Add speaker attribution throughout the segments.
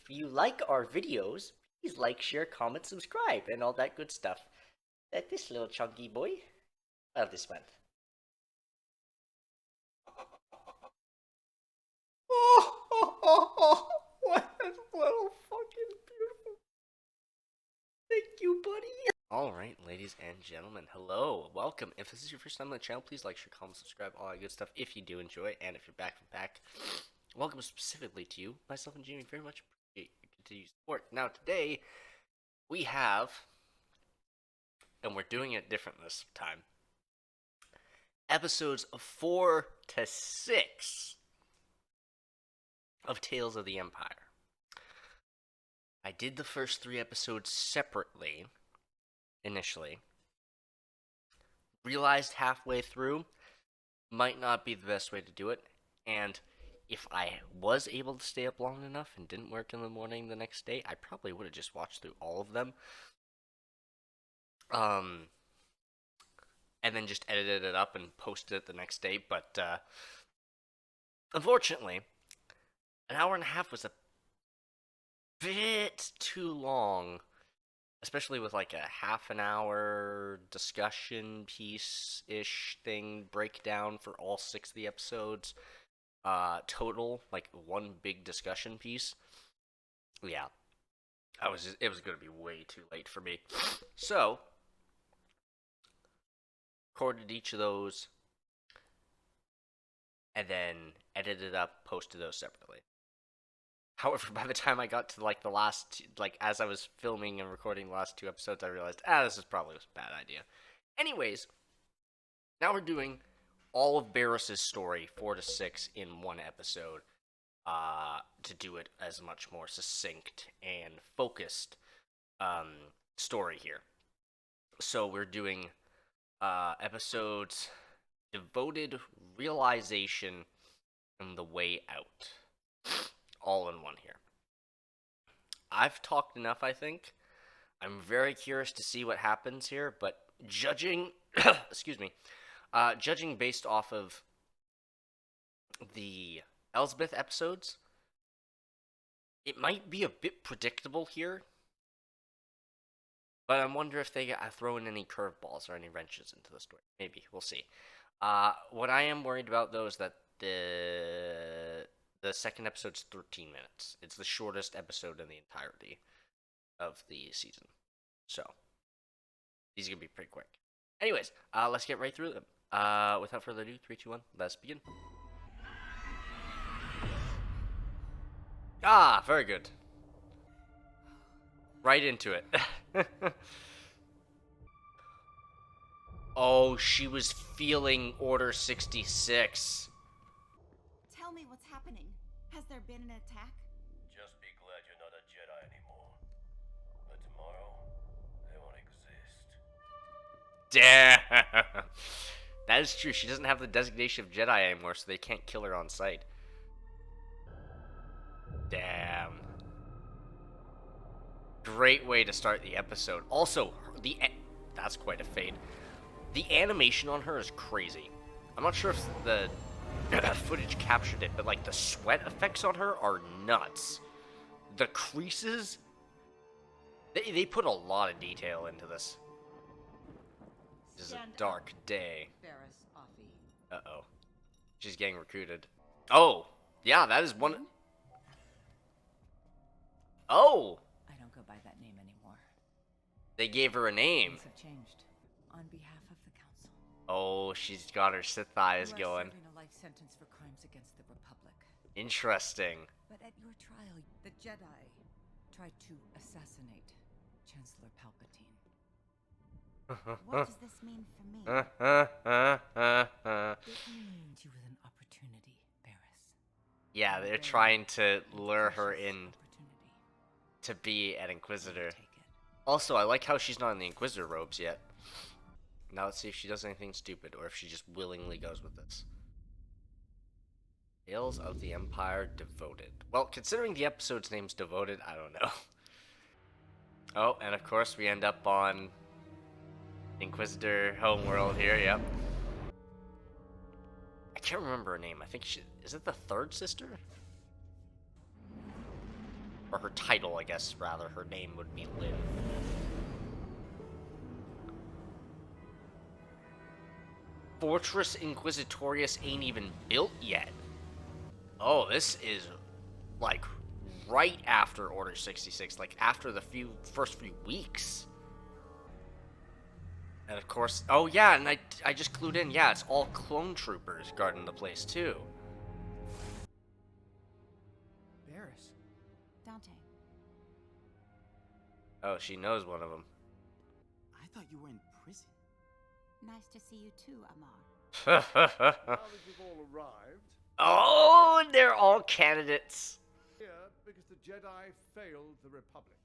Speaker 1: you like our videos, please like, share, comment, subscribe, and all that good stuff that this little chunky boy, this month. Oh, what a little fucking beautiful. Thank you, buddy. Alright, ladies and gentlemen, hello, welcome. If this is your first time on the channel, please like, share, comment, subscribe, all that good stuff if you do enjoy, and if you're back from back, welcome specifically to you, myself and Jamie, very much appreciate your continued support. Now, today, we have, and we're doing it different this time, episodes 4 to 6 of Tales of the Empire. I did the first 3 episodes separately, initially. Realized halfway through, might not be the best way to do it, and if I was able to stay up long enough and didn't work in the morning the next day, I probably would have just watched through all of them. And then just edited it up and posted it the next day, but, unfortunately, an hour and a half was a bit too long, especially with like a half an hour discussion piece-ish thing, breakdown for all 6 of the episodes, total, like one big discussion piece. Yeah, it was going to be way too late for me. So, recorded each of those, and then edited up, posted those separately. However, by the time I got to like the last, as I was filming and recording the last 2 episodes, I realized, this is probably a bad idea. Anyways, now we're doing all of Barriss's story, 4 to 6, in one episode, to do it as much more succinct and focused story here. So we're doing episodes Devoted, Realization, and The Way Out. All in one here. I've talked enough, I think. I'm very curious to see what happens here, but judging, excuse me, judging based off of the Elsbeth episodes, it might be a bit predictable here, but I wonder if they throw in any curveballs or any wrenches into the story. Maybe, we'll see. What I am worried about, though, is that the second episode's 13 minutes. It's the shortest episode in the entirety of the season. So, these are going to be pretty quick. Anyways, let's get right through them. Without further ado, 3, 2, 1, let's begin. Very good. Right into it. Oh, she was feeling Order 66.
Speaker 2: Tell me what's happening. Has there been an attack?
Speaker 3: Just be glad you're not a Jedi anymore. But tomorrow, they won't exist.
Speaker 1: Damn. That is true. She doesn't have the designation of Jedi anymore, so they can't kill her on sight. Damn. Great way to start the episode. Also, that's quite a fade. The animation on her is crazy. I'm not sure if the footage captured it, but like the sweat effects on her are nuts. The creases, they put a lot of detail into this. This is a dark day.
Speaker 2: Bariss, Offee.
Speaker 1: Uh-oh. She's getting recruited. Oh, yeah, that is one. Oh!
Speaker 2: I don't go by that name anymore.
Speaker 1: They gave her a name.
Speaker 2: Things have changed. On behalf of the Council.
Speaker 1: Oh, she's got her Sith eyes
Speaker 2: You are
Speaker 1: going.
Speaker 2: serving a life sentence for crimes against the Republic.
Speaker 1: Interesting.
Speaker 2: But at your trial, the Jedi tried to assassinate Chancellor Palpatine. What does this mean for me? It means you with an opportunity, Bariss.
Speaker 1: Yeah, they're trying to lure her in to be an Inquisitor. Also, I like how she's not in the Inquisitor robes yet. Now let's see if she does anything stupid, or if she just willingly goes with this. Tales of the Empire Devoted. Well, considering the episode's name's Devoted, I don't know. Oh, and of course we end up on Inquisitor homeworld here, yep. I can't remember her name. I think she... Is it the third sister? Or her title, I guess, rather. Her name would be Liv. Fortress Inquisitorius ain't even built yet. Oh, this is, like, right after Order 66. Like, after the first few weeks. And, of course... Oh, yeah, and I just clued in. Yeah, it's all clone troopers guarding the place, too.
Speaker 4: Bariss.
Speaker 2: Dante.
Speaker 1: Oh, she knows one of them.
Speaker 4: I thought you were in prison.
Speaker 2: Nice to see you too, Amar.
Speaker 3: Now that you've all arrived,
Speaker 1: Oh, they're all candidates.
Speaker 3: here because the Jedi failed the Republic.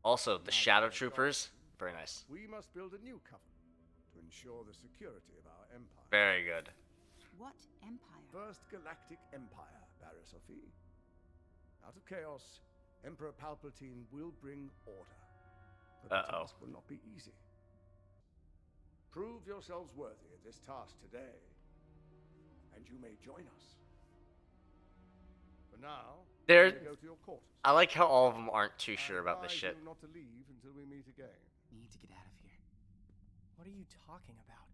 Speaker 1: Also, the Shadow Troopers. Very nice.
Speaker 3: We must build a new covenant to ensure the security of our empire.
Speaker 1: Very good.
Speaker 2: What empire?
Speaker 3: First Galactic Empire, Bariss Offee. Out of chaos, Emperor Palpatine will bring order. But the
Speaker 1: Uh-oh.
Speaker 3: task will not be easy. Prove yourselves worthy of this task today, and you may join us. For now,
Speaker 1: There-
Speaker 3: you may go to your quarters.
Speaker 1: I like how all of them aren't too
Speaker 3: I
Speaker 1: sure about this
Speaker 3: advise
Speaker 1: shit.
Speaker 3: you not to leave until we meet again.
Speaker 4: Need to get out of here.
Speaker 5: What are you talking about?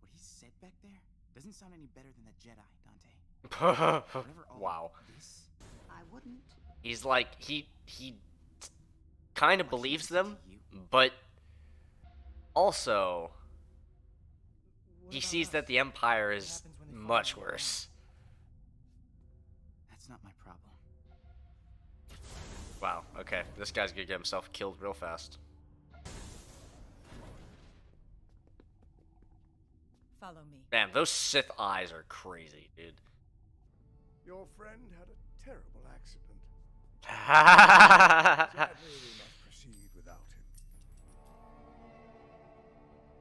Speaker 4: What he said back there doesn't sound any better than the Jedi, Dante. Whatever all
Speaker 1: Wow.
Speaker 4: this.
Speaker 2: I wouldn't.
Speaker 1: He's like, he kind of believes them, but also
Speaker 5: What
Speaker 1: he
Speaker 5: about
Speaker 1: sees
Speaker 5: us?
Speaker 1: that the Empire
Speaker 5: What
Speaker 1: is
Speaker 5: happens when they find
Speaker 1: much
Speaker 5: out we're
Speaker 1: worse.
Speaker 4: That's not my problem.
Speaker 1: Wow, okay. This guy's gonna get himself killed real fast.
Speaker 2: Follow me.
Speaker 1: Man, those Sith eyes are crazy, dude.
Speaker 3: Your friend had a terrible accident. Sadly, we must proceed without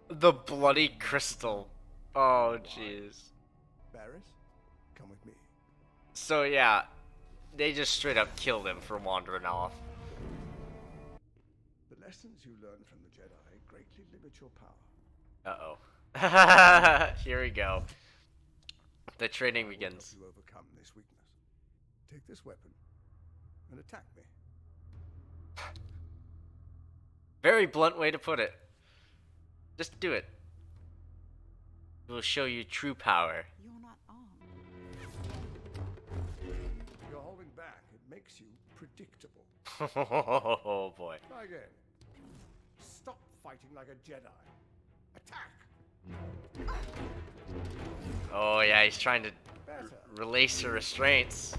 Speaker 3: him.
Speaker 1: The bloody crystal. Oh, jeez.
Speaker 3: Bariss, come with me.
Speaker 1: So, yeah, they just straight up killed him for wandering off.
Speaker 3: The lessons you learn from the Jedi greatly limit your power.
Speaker 1: Uh-oh. Here we go. The training
Speaker 3: I will
Speaker 1: begins.
Speaker 3: help you overcome this weakness. Take this weapon and attack me.
Speaker 1: Very blunt way to put it. Just do it. It will show you true power.
Speaker 2: You're not armed.
Speaker 3: You're holding back. It makes you predictable.
Speaker 1: Oh boy.
Speaker 3: Try again. Stop fighting like a Jedi. Attack.
Speaker 1: Oh yeah, he's trying to
Speaker 3: Better.
Speaker 1: release her restraints.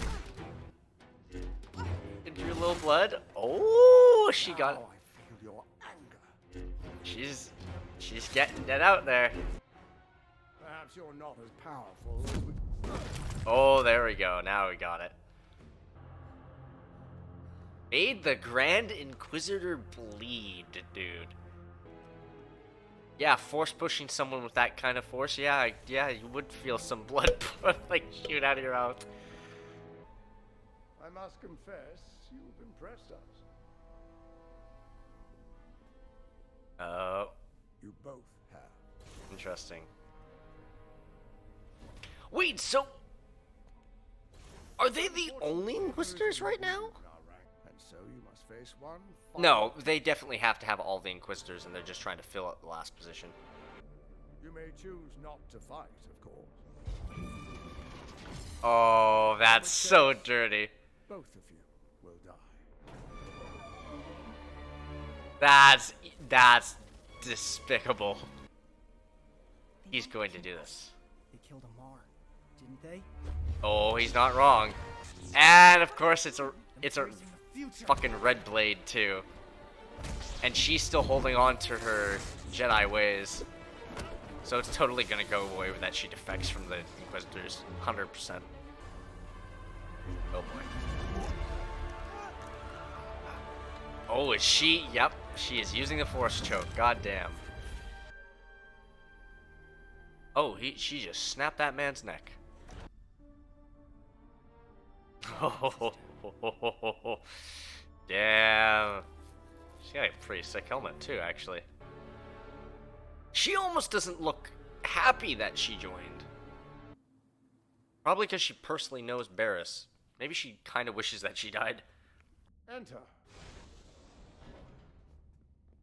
Speaker 1: Get your little blood. Oh, she got.
Speaker 3: Now I feel your anger.
Speaker 1: She's getting that out there.
Speaker 3: Perhaps you're not as powerful as we...
Speaker 1: Oh, there we go. Now we got it. Made the Grand Inquisitor bleed, dude. Yeah, force pushing someone with that kind of force. Yeah, you would feel some blood like shoot out of your mouth.
Speaker 3: I must confess, you've impressed us.
Speaker 1: Oh,
Speaker 3: You both have.
Speaker 1: interesting. Wait, so are they the only Inquisitors right now?
Speaker 3: And so you must face one.
Speaker 1: No, they definitely have to have all the Inquisitors, and they're just trying to fill out the last position.
Speaker 3: You may choose not to fight, of course.
Speaker 1: Oh, that's so dirty.
Speaker 3: Both of you will die.
Speaker 1: That's despicable. He's going to do this.
Speaker 5: They killed Amar, didn't they?
Speaker 1: Oh, he's not wrong. And of course it's a
Speaker 5: Facing the future.
Speaker 1: fucking red blade too. And she's still holding on to her Jedi ways. So it's totally gonna go away with that she defects from the Inquisitors. 100%. Oh boy. Oh, is she? Yep, she is using the Force choke. God damn. Oh, she just snapped that man's neck. Oh, damn. She's got a pretty sick helmet too, actually. She almost doesn't look happy that she joined. Probably because she personally knows Bariss. Maybe she kind of wishes that she died.
Speaker 3: Enter.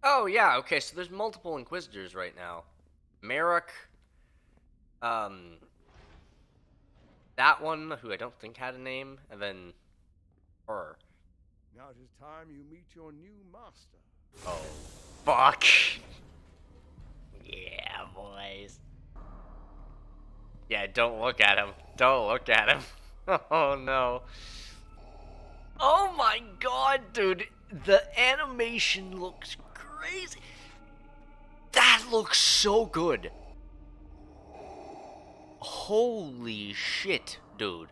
Speaker 1: Oh, yeah, okay, so there's multiple Inquisitors right now. Merrick, that one, who I don't think had a name, and then her.
Speaker 3: Now it is time you meet your new master.
Speaker 1: Oh, fuck. Yeah, boys. Yeah, don't look at him. Don't look at him. Oh, no. Oh my god, dude. The animation looks crazy. That looks so good. Holy shit, dude.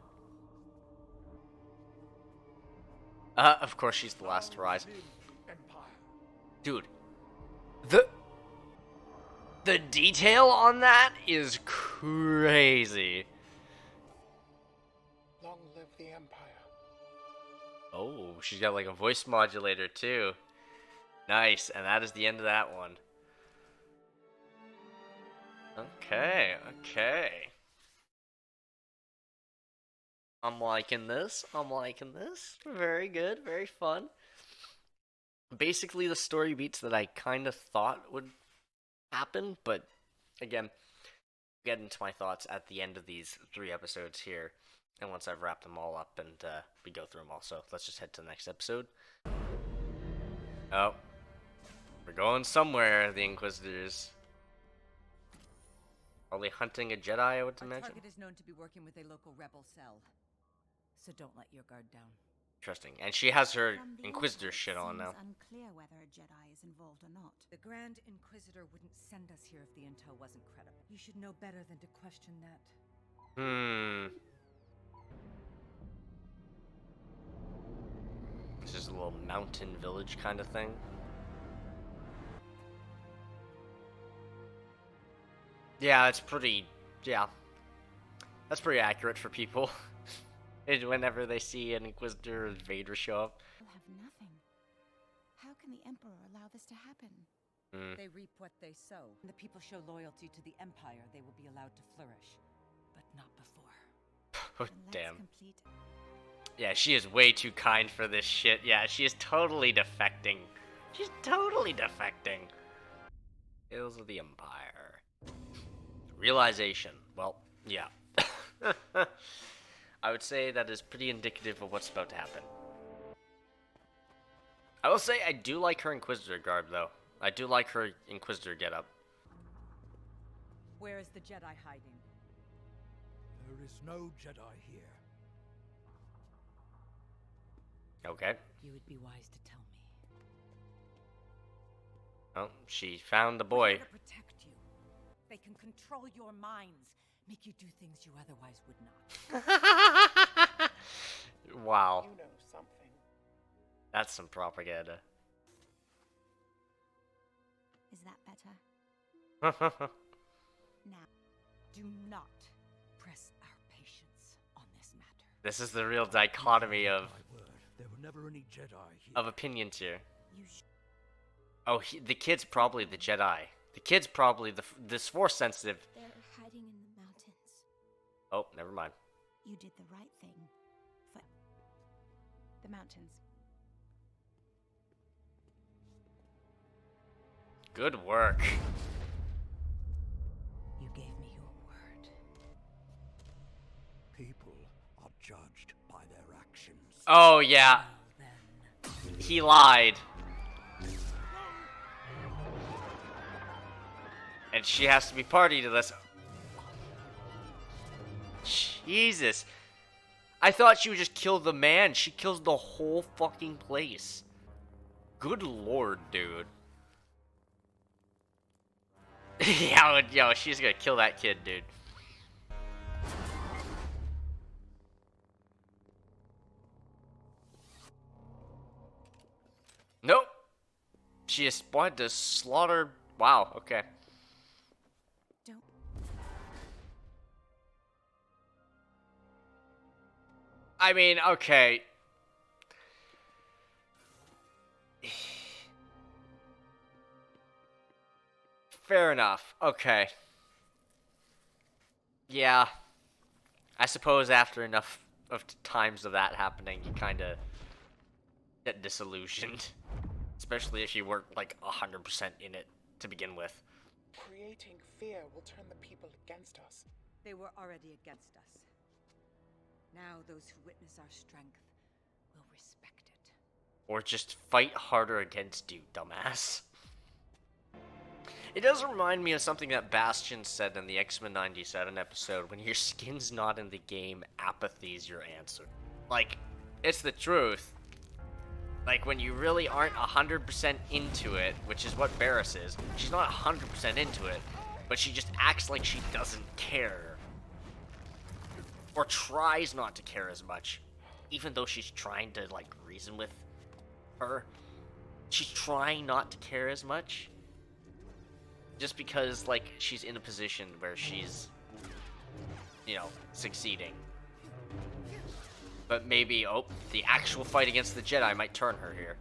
Speaker 1: Of course she's the last to rise.
Speaker 3: Live the Empire.
Speaker 1: Dude, the detail on that is crazy.
Speaker 6: Long live the Empire.
Speaker 1: Oh, she's got like a voice modulator too. Nice, and that is the end of that one. Okay, okay. I'm liking this. I'm liking this. Very good, very fun. Basically the story beats that I kind of thought would happen, but again, get into my thoughts at the end of these 3 episodes here, and once I've wrapped them all up and we go through them all. So let's just head to the next episode. Oh, we're going somewhere, the Inquisitors. Probably hunting a Jedi, I would
Speaker 2: Our
Speaker 1: imagine.
Speaker 2: target is known to be working with a local rebel cell, so don't let your guard down.
Speaker 1: Interesting. And she has her
Speaker 7: From the
Speaker 1: Inquisitor
Speaker 7: inside,
Speaker 1: shit
Speaker 7: it
Speaker 1: on
Speaker 7: seems
Speaker 1: now.
Speaker 7: unclear whether a Jedi is involved or not.
Speaker 2: The Grand Inquisitor wouldn't send us here if the intel wasn't credible. You should know better than to question that.
Speaker 1: This is a little mountain village kind of thing. Yeah, it's pretty. Yeah, that's pretty accurate for people. Whenever they see an Inquisitor or Vader show up.
Speaker 7: We'll have nothing. How can the Emperor allow this to happen?
Speaker 2: They reap what they sow. When the people show loyalty to the Empire, they will be allowed to flourish. But not before.
Speaker 1: Oh,
Speaker 7: Then let's
Speaker 1: damn.
Speaker 7: complete.
Speaker 1: Yeah, she is way too kind for this shit. Yeah, she is totally defecting. She's totally defecting. Tales of the Empire. Realization. Well, yeah. I would say that is pretty indicative of what's about to happen. I will say I do like her Inquisitor garb, though. I do like her Inquisitor getup.
Speaker 2: Where is the Jedi hiding?
Speaker 8: There is no Jedi here.
Speaker 1: Okay.
Speaker 2: You would be wise to tell me.
Speaker 1: Oh, she found the
Speaker 2: We're
Speaker 1: boy.
Speaker 2: here to protect you. They can control your minds, make you do things you otherwise would not.
Speaker 1: Wow.
Speaker 6: You know something.
Speaker 1: That's some propaganda.
Speaker 7: Is that better? Now,
Speaker 2: Do not press our patience on this matter.
Speaker 1: This is the real dichotomy of
Speaker 8: My word, there were never any Jedi here.
Speaker 1: opinions here.
Speaker 7: you
Speaker 1: Oh, the kid's probably the Jedi. The kid's probably this Force sensitive.
Speaker 7: they're hiding in the mountains.
Speaker 1: Oh, never mind.
Speaker 7: You did the right thing. For the mountains.
Speaker 1: Good work.
Speaker 2: You gave me your word.
Speaker 8: People are judged by their actions.
Speaker 1: Oh yeah,
Speaker 2: Well then.
Speaker 1: he lied. And she has to be party to this. Jesus. I thought she would just kill the man. She kills the whole fucking place. Good lord, dude. yo, she's gonna kill that kid, dude. Nope. She is wanted to slaughter. Wow, okay.
Speaker 7: Don't.
Speaker 1: I mean, okay. Fair enough. Okay. Yeah. I suppose after enough of times of that happening, you kind of get disillusioned. Especially if you weren't like 100% in it to begin with.
Speaker 6: Creating fear will turn the people against us.
Speaker 2: They were already against us. Now those who witness our strength will respect it.
Speaker 1: Or just fight harder against you, dumbass. It does remind me of something that Bastion said in the X-Men 97 episode, when your skin's not in the game, apathy's your answer. Like, it's the truth. Like, when you really aren't 100% into it, which is what Bariss is, she's not 100% into it, but she just acts like she doesn't care. Or tries not to care as much. Even though she's trying to, like, reason with her. She's trying not to care as much. Just because, like, she's in a position where she's, you know, succeeding. But maybe, oh, the actual fight against the Jedi might turn her here.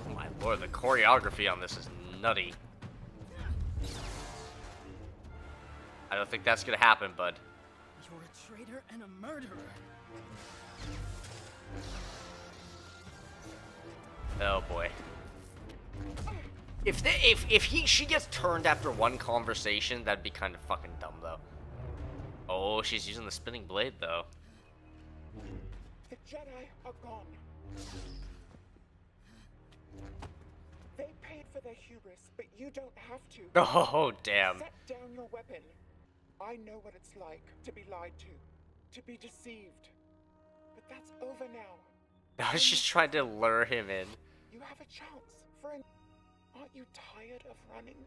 Speaker 1: Oh my lord, the choreography on this is nutty. I don't think that's gonna happen, bud.
Speaker 5: You're a traitor and a murderer.
Speaker 1: Oh boy. If she gets turned after one conversation, that'd be kind of fucking dumb though. Oh, she's using the spinning blade though.
Speaker 6: The Jedi are gone. They paid for their hubris, but you don't have to.
Speaker 1: Oh damn.
Speaker 6: Set down your weapon. I know what it's like to be lied to be deceived. But that's over now.
Speaker 1: I was just trying to lure him in.
Speaker 6: You have a chance for an... Aren't you tired of running?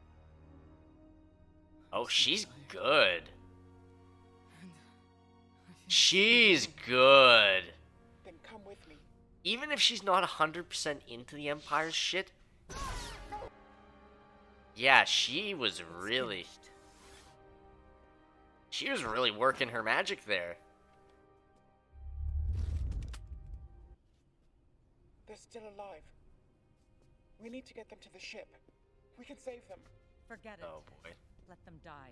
Speaker 1: Oh, she's good. She's good.
Speaker 6: Then come with me.
Speaker 1: Even if she's not 100% into the Empire's shit. Yeah, she was really working her magic there.
Speaker 6: They're still alive. We need to get them to the ship. We can save them.
Speaker 2: Forget it.
Speaker 1: Oh boy.
Speaker 2: Let them die.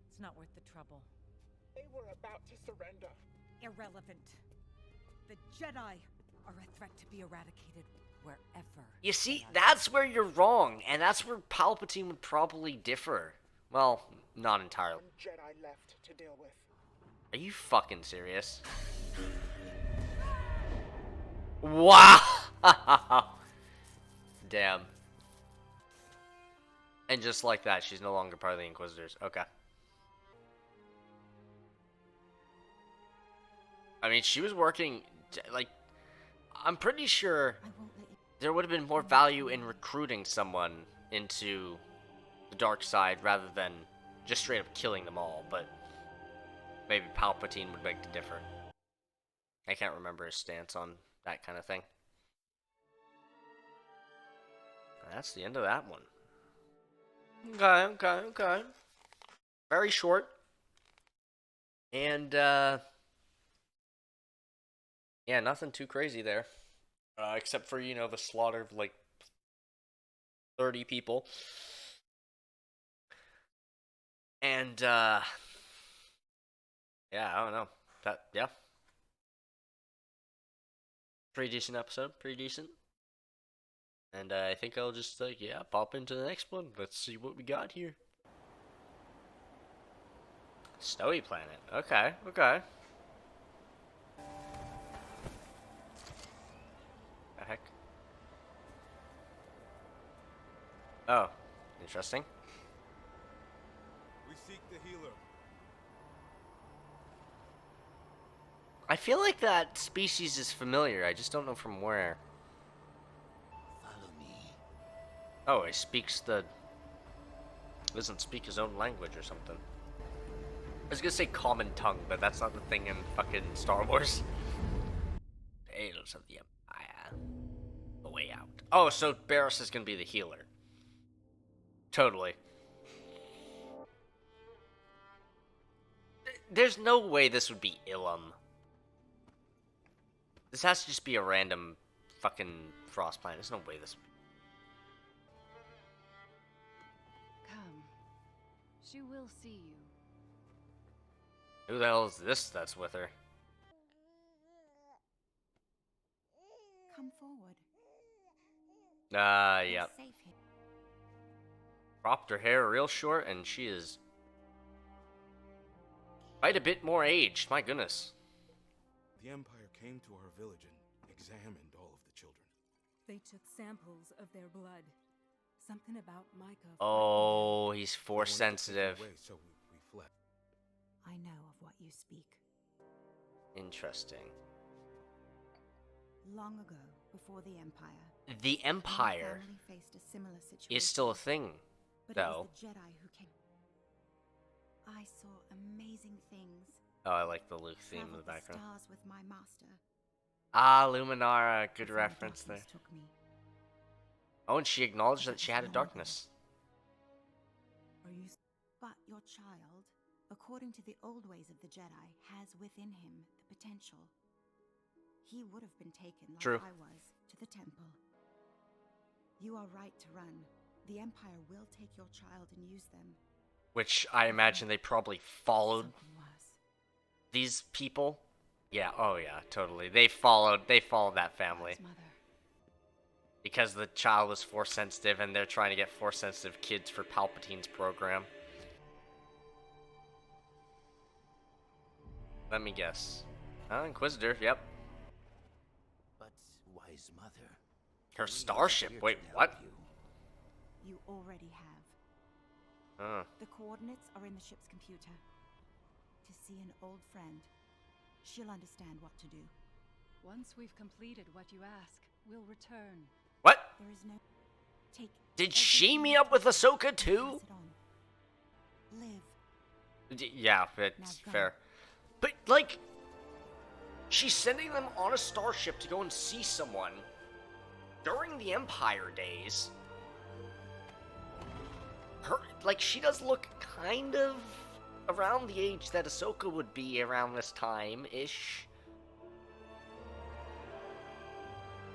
Speaker 2: It's not worth the trouble.
Speaker 6: They were about to surrender.
Speaker 2: Irrelevant. The Jedi are a threat to be eradicated wherever.
Speaker 1: You see, that's where you're wrong, and that's where Palpatine would probably differ. Well, not entirely.
Speaker 6: One Jedi left to deal with.
Speaker 1: Are you fucking serious? Wow! Damn. And just like that, she's no longer part of the Inquisitors. Okay. I mean, she was working, like, I'm pretty sure
Speaker 2: I won't let you.
Speaker 1: there would have been more value in recruiting someone into the dark side rather than just straight up killing them all, but maybe Palpatine would beg to differ. I can't remember his stance on that kind of thing. That's the end of that one. Okay. Very short. And, yeah, nothing too crazy there. Except for, you know, the slaughter of, like, 30 people. And, yeah, I don't know. Yeah. Pretty decent episode. Pretty decent. And I think I'll just, yeah, pop into the next one. Let's see what we got here. Snowy Planet. Okay. The heck? Oh, interesting.
Speaker 9: We seek the healer.
Speaker 1: I feel like that species is familiar. I just don't know from where.
Speaker 8: Follow me.
Speaker 1: Oh, he speaks the... doesn't speak his own language or something. I was gonna say common tongue, but that's not the thing in fucking Star Wars. Tales of the Empire. The way out. Oh, so Bariss is gonna be the healer. Totally. There's no way this would be Ilum. This has to just be a random fucking frost planet. There's no way this would be.
Speaker 10: Come. She will see you.
Speaker 1: Who the hell is this that's with her?
Speaker 7: come forward.
Speaker 1: Yep.
Speaker 7: We're safe here.
Speaker 1: Cropped her hair real short, and she is quite a bit more aged. My goodness.
Speaker 9: The Empire came to our village and examined all of the children.
Speaker 2: They took samples of their blood. Something about Micah.
Speaker 1: Oh, he's
Speaker 9: They
Speaker 1: force
Speaker 9: wanted to take it
Speaker 1: sensitive.
Speaker 9: away, so we fled.
Speaker 7: I know of what you speak.
Speaker 1: Interesting.
Speaker 7: Long ago, before the Empire,
Speaker 1: The
Speaker 7: my
Speaker 1: Empire
Speaker 7: family faced a similar situation.
Speaker 1: is still a thing,
Speaker 7: but
Speaker 1: though.
Speaker 7: it was the Jedi who came. I saw amazing things.
Speaker 1: Oh, I like the Luke theme in
Speaker 7: Traveled
Speaker 1: the background.
Speaker 7: stars with my master.
Speaker 1: Ah, Luminara, good
Speaker 7: before
Speaker 1: reference there.
Speaker 7: darkness took me.
Speaker 1: Oh, and she acknowledged that she had a
Speaker 7: Long ago.
Speaker 1: darkness.
Speaker 2: Are you?
Speaker 7: But your child, according to the old ways of the Jedi, has within him the potential. He would have been taken like
Speaker 1: True.
Speaker 7: I was to the temple. You are right to run. The Empire will take your child and use them.
Speaker 1: Which I imagine they probably followed
Speaker 7: Something was.
Speaker 1: these people. Yeah, oh yeah, totally. They followed that family.
Speaker 7: His mother.
Speaker 1: Because the child was force sensitive and they're trying to get force sensitive kids for Palpatine's program. Let me guess. Inquisitor, yep.
Speaker 8: But wise mother.
Speaker 1: Her
Speaker 8: we are
Speaker 1: starship,
Speaker 8: here
Speaker 1: wait,
Speaker 8: to
Speaker 1: what?
Speaker 8: help you.
Speaker 7: You already have.
Speaker 1: Huh.
Speaker 7: The coordinates are in the ship's computer. To see an old friend, she'll understand what to do.
Speaker 10: Once we've completed what you ask, we'll return.
Speaker 1: What?
Speaker 7: There is no. Take.
Speaker 1: Did she
Speaker 7: everything
Speaker 1: meet
Speaker 7: you
Speaker 1: up with
Speaker 7: can
Speaker 1: Ahsoka
Speaker 7: and
Speaker 1: too?
Speaker 7: pass it on. Live.
Speaker 1: Yeah, it's
Speaker 7: Now go.
Speaker 1: fair. But, like, she's sending them on a starship to go and see someone during the Empire days. Her, like, she does look kind of around the age that Ahsoka would be around this time-ish.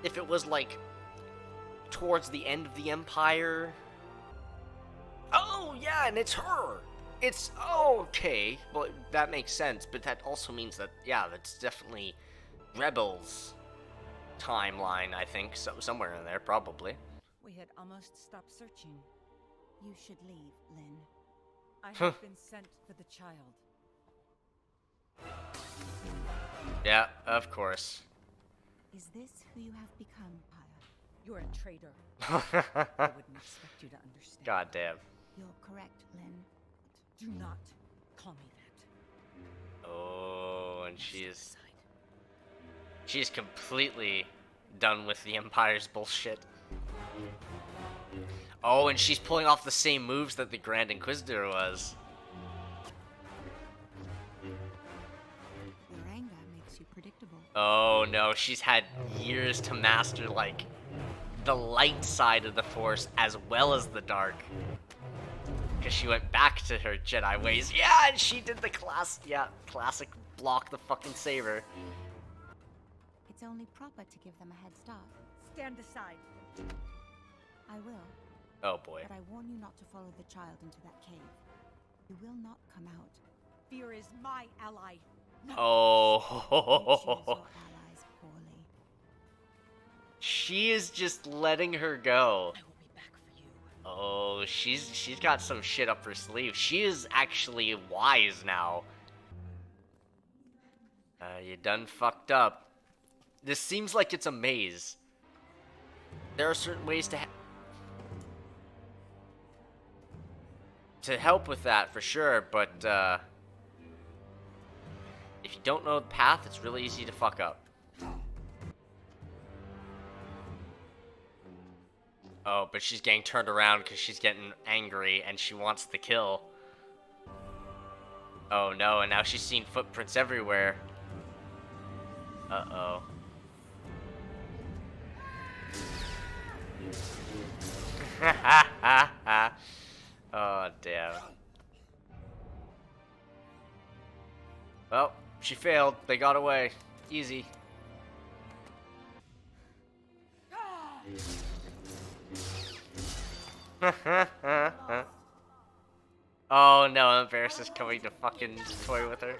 Speaker 1: If it was, like, towards the end of the Empire. Oh, yeah, and it's her! It's, oh, okay, well, that makes sense, but that also means that, yeah, that's definitely Rebels timeline, I think, so, somewhere in there, probably.
Speaker 2: We had almost stopped searching.
Speaker 7: You should leave, Lynn.
Speaker 2: I have been sent for the child.
Speaker 1: Yeah, of course.
Speaker 7: Is this who you have become, Pyre?
Speaker 2: You're a traitor. I wouldn't expect you to understand.
Speaker 1: God damn.
Speaker 7: You're correct, Lynn.
Speaker 2: Do not call me that.
Speaker 1: Oh, and she's completely done with the Empire's bullshit. Oh, and she's pulling off the same moves that the Grand Inquisitor was.
Speaker 7: Your anger makes you predictable.
Speaker 1: Oh no, she's had years to master, like, the light side of the Force as well as the dark. Because she went back to her Jedi ways. Yeah, and she did the classic block the fucking saber.
Speaker 7: It's only proper to give them a head start.
Speaker 2: Stand aside.
Speaker 7: I will,
Speaker 1: Oh boy.
Speaker 7: but I warn you not to follow the child into that cave. You will not come out.
Speaker 2: Fear is my ally.
Speaker 7: You choose
Speaker 1: Oh.
Speaker 7: your allies poorly.
Speaker 1: She is just letting her go.
Speaker 2: I will be back for you.
Speaker 1: Oh, she's got some shit up her sleeve. She is actually wise now. You done fucked up. This seems like it's a maze. There are certain ways to help with that for sure, but if you don't know the path, it's really easy to fuck up. Oh, but she's getting turned around because she's getting angry and she wants the kill. Oh no, and now she's seen footprints everywhere. Uh-oh. Oh, damn. Well, she failed. They got away. Easy. Oh no, Bariss is coming to fucking toy with her.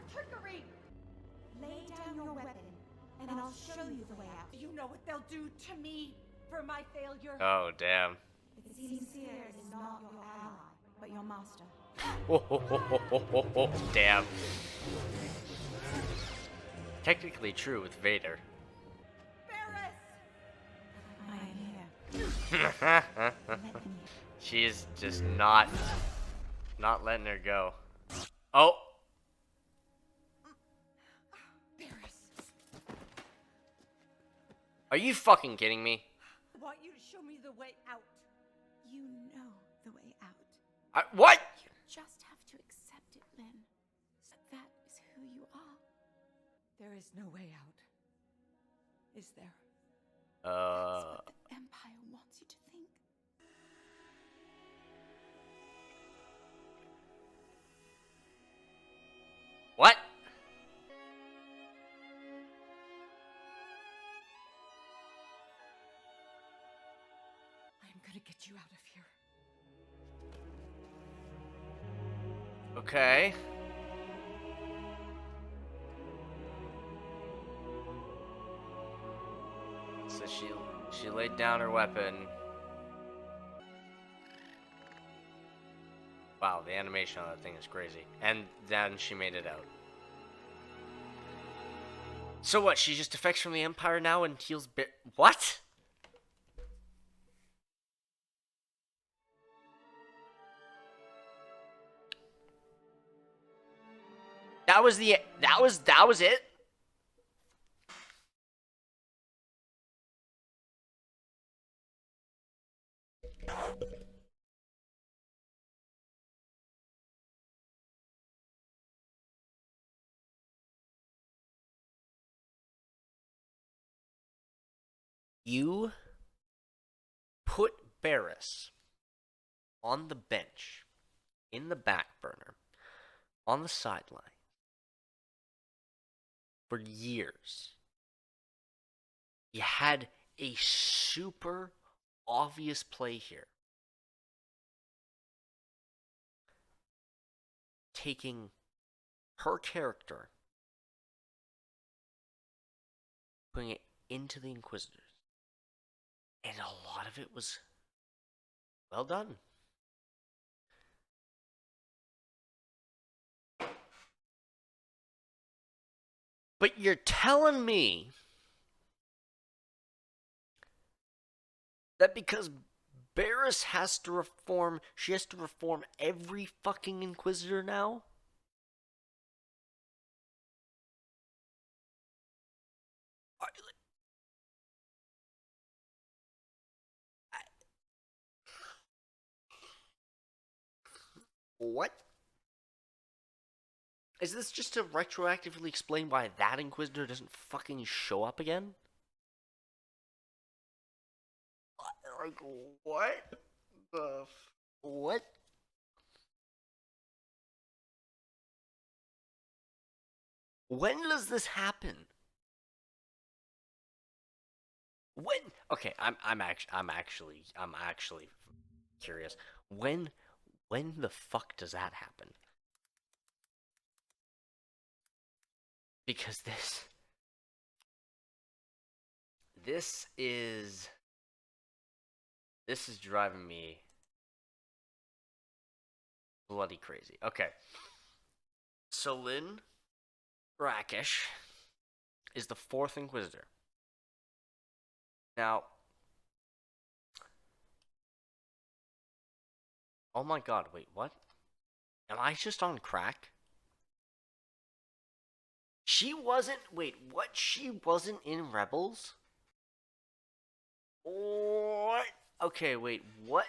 Speaker 7: Lay down your weapon and I'll show you the way out.
Speaker 2: You know what they'll do to me for my failure?
Speaker 1: Oh, damn.
Speaker 7: It seems Fear is not your ally, but your master.
Speaker 1: Damn. Technically true with Vader.
Speaker 7: I am here. Let me.
Speaker 1: She's just not letting her go. Oh. Are you fucking kidding me?
Speaker 2: I want you to show me the way out.
Speaker 7: You know the way out.
Speaker 1: What?
Speaker 7: You just have to accept it, Lynn. That is who you are.
Speaker 2: There is no way out. Is there?
Speaker 7: That's what the Empire wants you to think.
Speaker 1: What?
Speaker 2: I'm gonna get you out of here.
Speaker 1: Okay. So she laid down her weapon. Wow, the animation on that thing is crazy. And then she made it out. So what? She just defects from the Empire now and heals what? That was it? You put Bariss on the bench, in the back burner, on the sideline, for years. You had a super obvious play here. Taking her character, putting it into the Inquisitors. And a lot of it was well done. But you're telling me that because Bariss has to reform, she has to reform every fucking Inquisitor now? What? Is this just to retroactively explain why that Inquisitor doesn't fucking show up again? Like, what the what? When does this happen? When? Okay, I'm actually curious. When the fuck does that happen? Because this is driving me bloody crazy. Okay. So Lynn Rakish is the 4th Inquisitor. Now, oh my god, wait, what? Am I just on crack? She wasn't in Rebels? What? Okay, wait, what?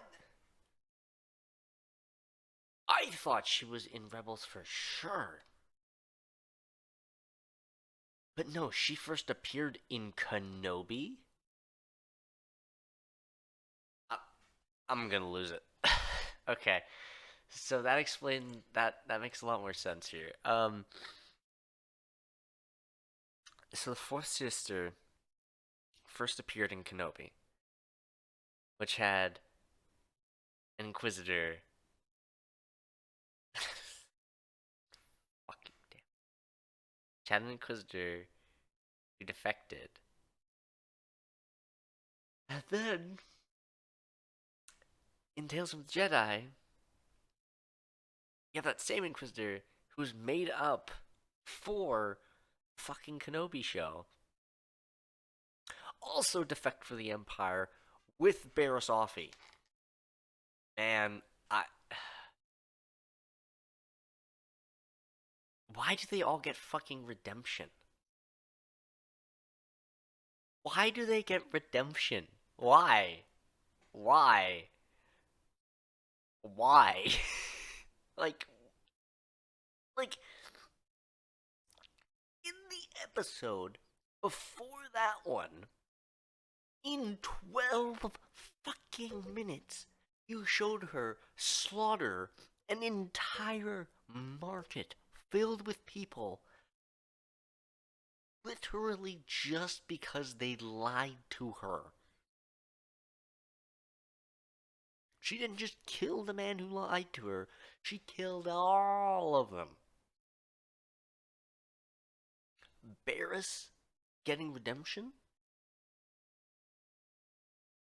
Speaker 1: I thought she was in Rebels for sure. But no, she first appeared in Kenobi? I'm gonna lose it. Okay. So that explains that makes a lot more sense here. So the 4th sister first appeared in Kenobi, which had an Inquisitor. Fucking damn. Which had an Inquisitor who defected. And then, in Tales of the Jedi, you have that same Inquisitor who's made up for fucking Kenobi show. Also defect for the Empire with Bariss Offee. And why do they all get fucking redemption? Why do they get redemption? Why? Why? Why? like, in the episode before that one, in 12 fucking minutes, you showed her slaughter an entire market filled with people literally just because they lied to her. She didn't just kill the man who lied to her, she killed all of them. Bariss getting redemption?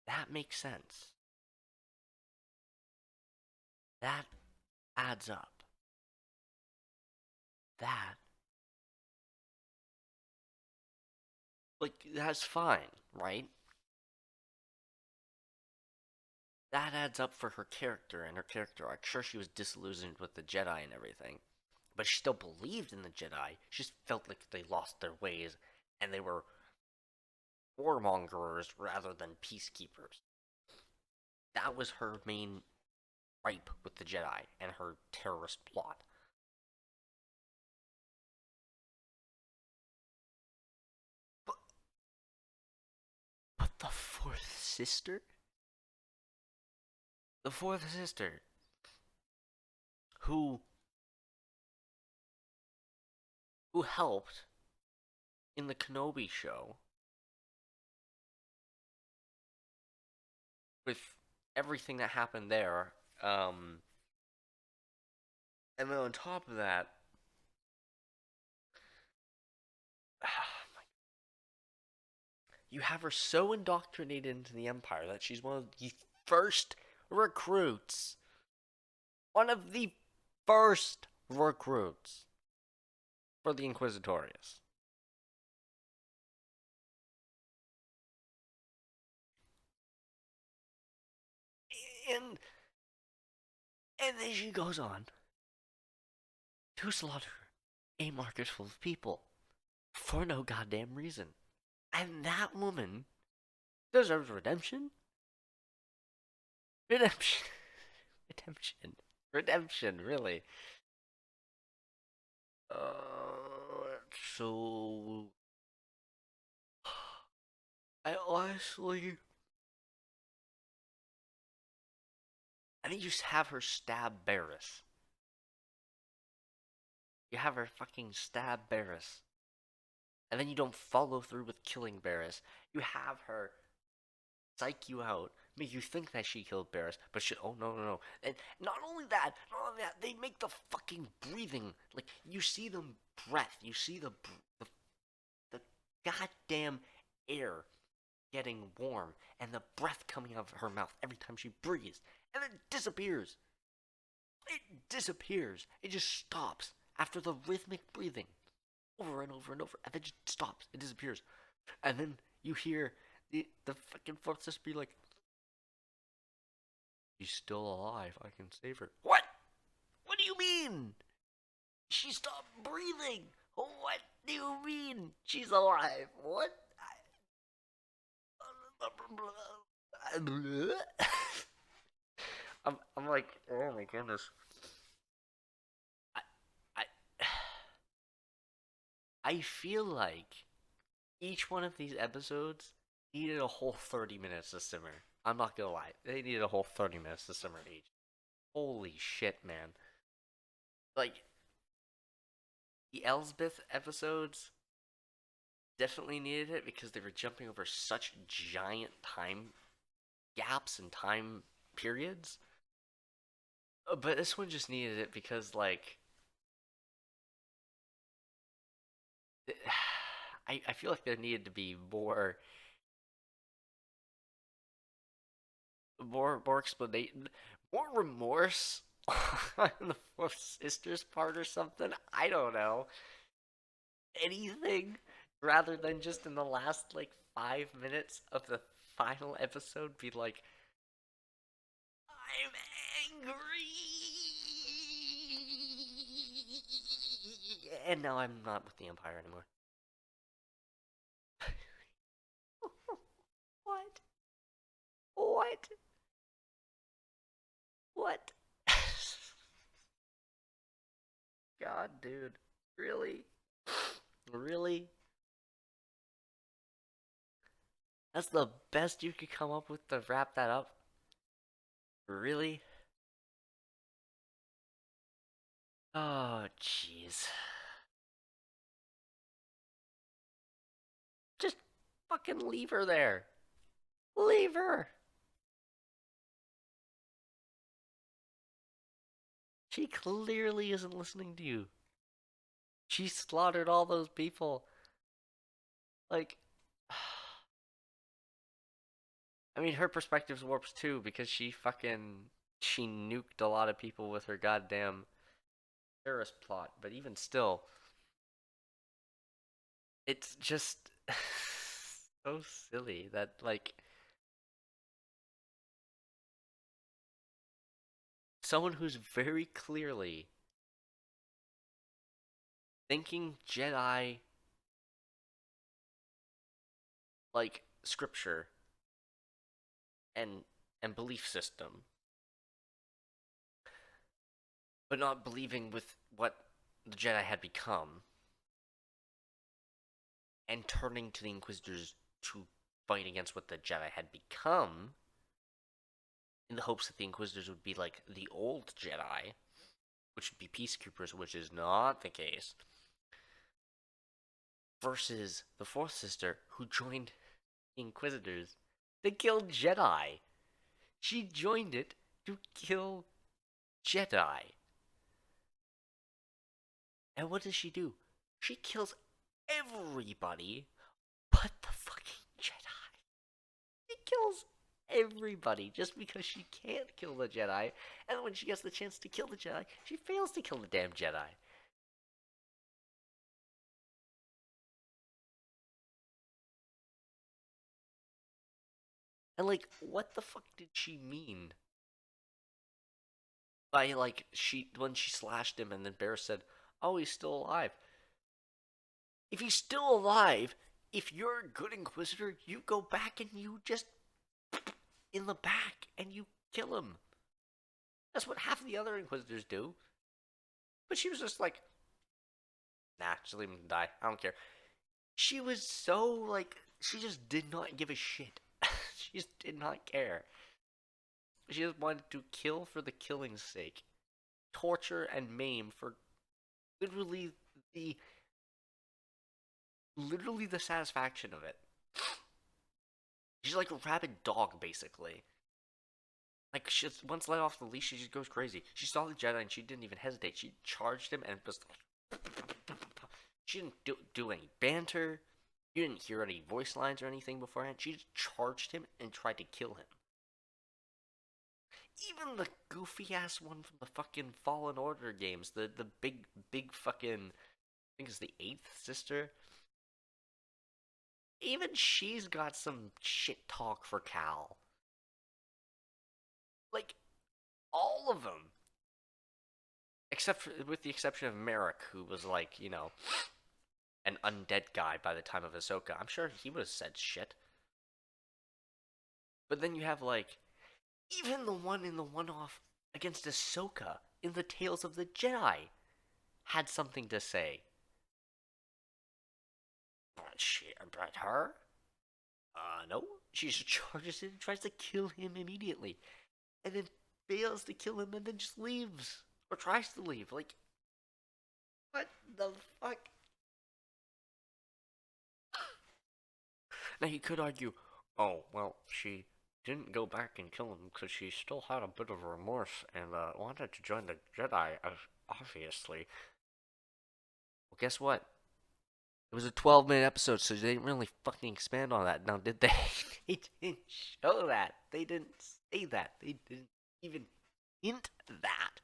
Speaker 1: That makes sense. That adds up. That's fine, right? That adds up for her character and her character arc. Sure, she was disillusioned with the Jedi and everything, but she still believed in the Jedi. She just felt like they lost their ways and they were warmongers rather than peacekeepers. That was her main gripe with the Jedi and her terrorist plot. But the fourth sister? The fourth sister, who helped in the Kenobi show with everything that happened there, and then on top of that, you have her so indoctrinated into the Empire that she's one of the first recruits. One of the first recruits for the Inquisitorius. And then she goes on to slaughter a market full of people for no goddamn reason. And that woman deserves redemption? Redemption. Redemption. Redemption, really. So... I honestly... I think you just have her stab Bariss. You have her fucking stab Bariss. And then you don't follow through with killing Bariss. You have her psych you out, make you think that she killed Bariss, but she, oh no. And not only that, they make the fucking breathing, like, you see them breath, you see the goddamn air getting warm, and the breath coming out of her mouth every time she breathes, and then it disappears. It disappears. It just stops after the rhythmic breathing, over and over and over, and then it just stops. It disappears. And then you hear the fucking fourth sister be like, she's still alive, I can save her. What? What do you mean? She stopped breathing. What do you mean? She's alive. What? I'm like, oh my goodness. I feel like each one of these episodes needed a whole 30 minutes to simmer. I'm not gonna lie. They needed a whole 30 minutes to simmer each. Holy shit, man. Like, the Elsbeth episodes definitely needed it because they were jumping over such giant time gaps and time periods. But this one just needed it because, like, I feel like there needed to be more explanation, more remorse on the fourth sister's part or something. I don't know. Anything rather than just in the last like 5 minutes of the final episode be like, I'm angry, and now I'm not with the Empire anymore. What? What? What? God, dude. Really? Really? That's the best you could come up with to wrap that up? Really? Oh, jeez. Just fucking leave her there. Leave her. She clearly isn't listening to you. She slaughtered all those people. Like, I mean, her perspective's warped too because she nuked a lot of people with her goddamn terrorist plot. But even still, it's just so silly that, like, someone who's very clearly thinking Jedi, like, scripture and belief system, but not believing with what the Jedi had become, and turning to the Inquisitors to fight against what the Jedi had become, in the hopes that the Inquisitors would be like the old Jedi, which would be peacekeepers, which is not the case, versus the fourth sister, who joined the Inquisitors to kill Jedi. She joined it to kill Jedi. And what does she do? She kills everybody but the fucking Jedi. She kills everybody just because she can't kill the Jedi, and when she gets the chance to kill the Jedi, she fails to kill the damn Jedi. And, like, what the fuck did she mean? By, like, when she slashed him and then Bariss said, oh, he's still alive. If he's still alive, if you're a good Inquisitor, you go back and you just in the back and you kill him. That's what half of the other Inquisitors do. But she was just like, nah, just leave him to die. I don't care. She was so, like, she just did not give a shit. She just did not care. She just wanted to kill for the killing's sake. Torture and maim for literally the satisfaction of it. She's like a rabid dog, basically. Like, she just, once let off the leash, she just goes crazy. She saw the Jedi and she didn't even hesitate. She charged him and was like, she didn't do any banter. You didn't hear any voice lines or anything beforehand. She just charged him and tried to kill him. Even the goofy ass one from the fucking Fallen Order games, the big fucking, I think it's the 8th sister. Even she's got some shit talk for Cal. Like, all of them. With the exception of Merrick, who was like, you know, an undead guy by the time of Ahsoka. I'm sure he would have said shit. But then you have, like, even the one in the one-off against Ahsoka in the Tales of the Jedi had something to say. But her? No. She just charges in and tries to kill him immediately. And then fails to kill him and then just leaves. Or tries to leave. Like, what the fuck? Now you could argue, oh, well, she didn't go back and kill him because she still had a bit of remorse and wanted to join the Jedi, obviously. Well, guess what? It was a 12-minute episode, so they didn't really fucking expand on that, now did they? They didn't show that. They didn't say that. They didn't even hint that.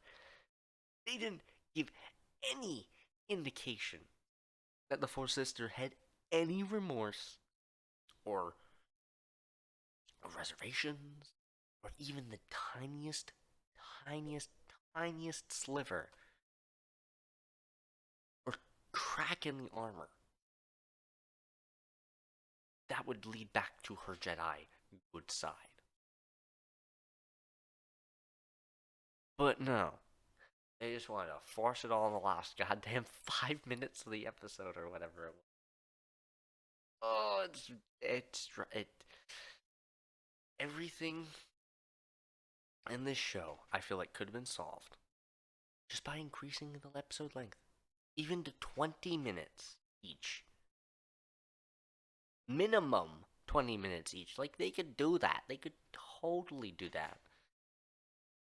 Speaker 1: They didn't give any indication that the Fourth Sister had any remorse or reservations or even the tiniest, tiniest, tiniest sliver or crack in the armor that would lead back to her Jedi good side. But no, they just wanted to force it all in the last goddamn 5 minutes of the episode or whatever it was. Oh, everything in this show, I feel like could have been solved just by increasing the episode length, even to 20 minutes each. Minimum 20 minutes each. Like, they could do that. They could totally do that.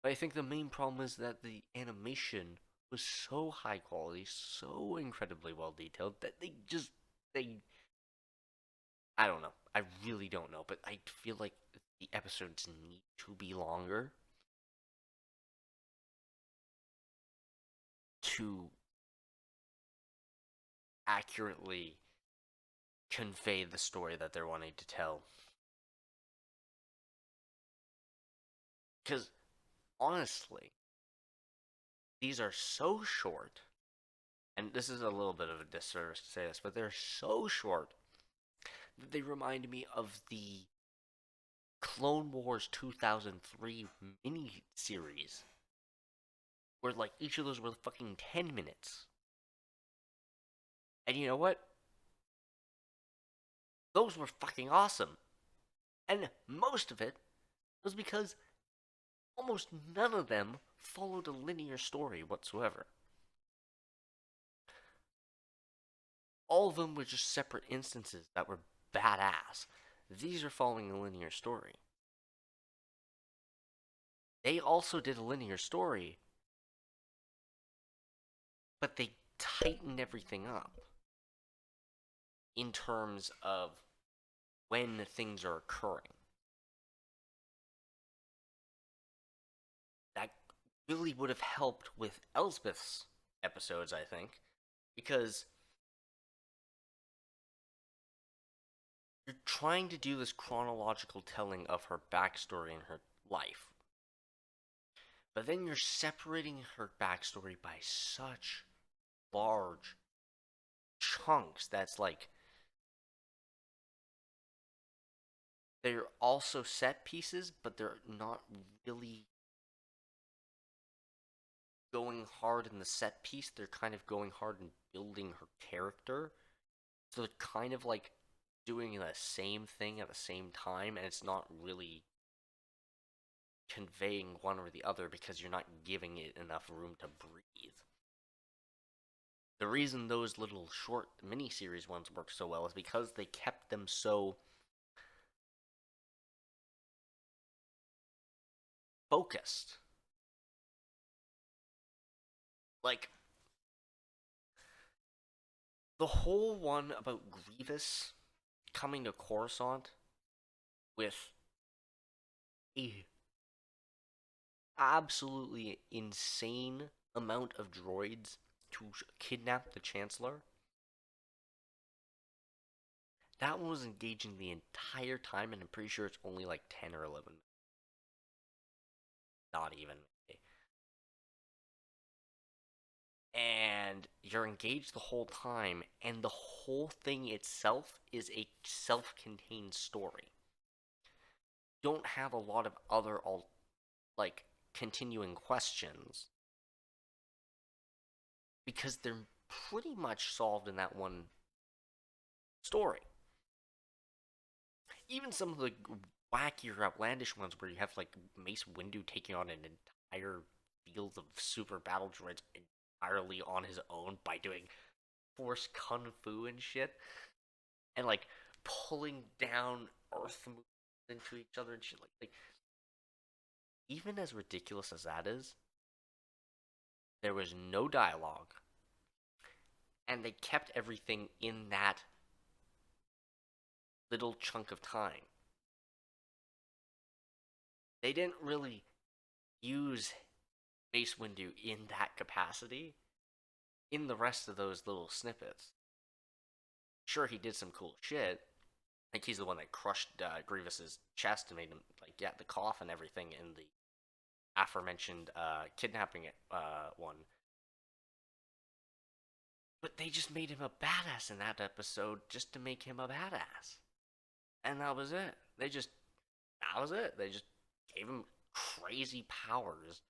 Speaker 1: But I think the main problem is that the animation was so high quality, so incredibly well detailed, that I don't know. I really don't know, but I feel like the episodes need to be longer to accurately convey the story that they're wanting to tell. Because, honestly, these are so short, and this is a little bit of a disservice to say this, but they're so short that they remind me of the Clone Wars 2003 mini-series, where, like, each of those were fucking 10 minutes. And you know what? Those were fucking awesome. And most of it was because almost none of them followed a linear story whatsoever. All of them were just separate instances that were badass. These are following a linear story. They also did a linear story, but they tightened everything up in terms of when things are occurring. That really would have helped with Elsbeth's episodes, I think, because you're trying to do this chronological telling of her backstory and her life, but then you're separating her backstory by such large chunks that's like, they're also set pieces, but they're not really going hard in the set piece. They're kind of going hard in building her character. So they're kind of like doing the same thing at the same time, and it's not really conveying one or the other because you're not giving it enough room to breathe. The reason those little short mini-series ones work so well is because they kept them so focused. Like, the whole one about Grievous coming to Coruscant with a absolutely insane amount of droids to kidnap the Chancellor. That one was engaging the entire time, and I'm pretty sure it's only like 10 or 11. Not even. And you're engaged the whole time, and the whole thing itself is a self-contained story. Don't have a lot of other, like, continuing questions, because they're pretty much solved in that one story. Even some of the wackier, outlandish ones where you have, like, Mace Windu taking on an entire field of super battle droids entirely on his own by doing force kung fu and shit, and, like, pulling down earth moves into each other and shit. Like, even as ridiculous as that is, there was no dialogue, And they kept everything in that little chunk of time. They didn't really use Mace Windu in that capacity in the rest of those little snippets. Sure, he did some cool shit. Like, he's the one that crushed Grievous's chest and made him, like, yeah, the cough and everything in the aforementioned kidnapping one. But they just made him a badass in that episode just to make him a badass. And that was it. That was it. They just gave him crazy powers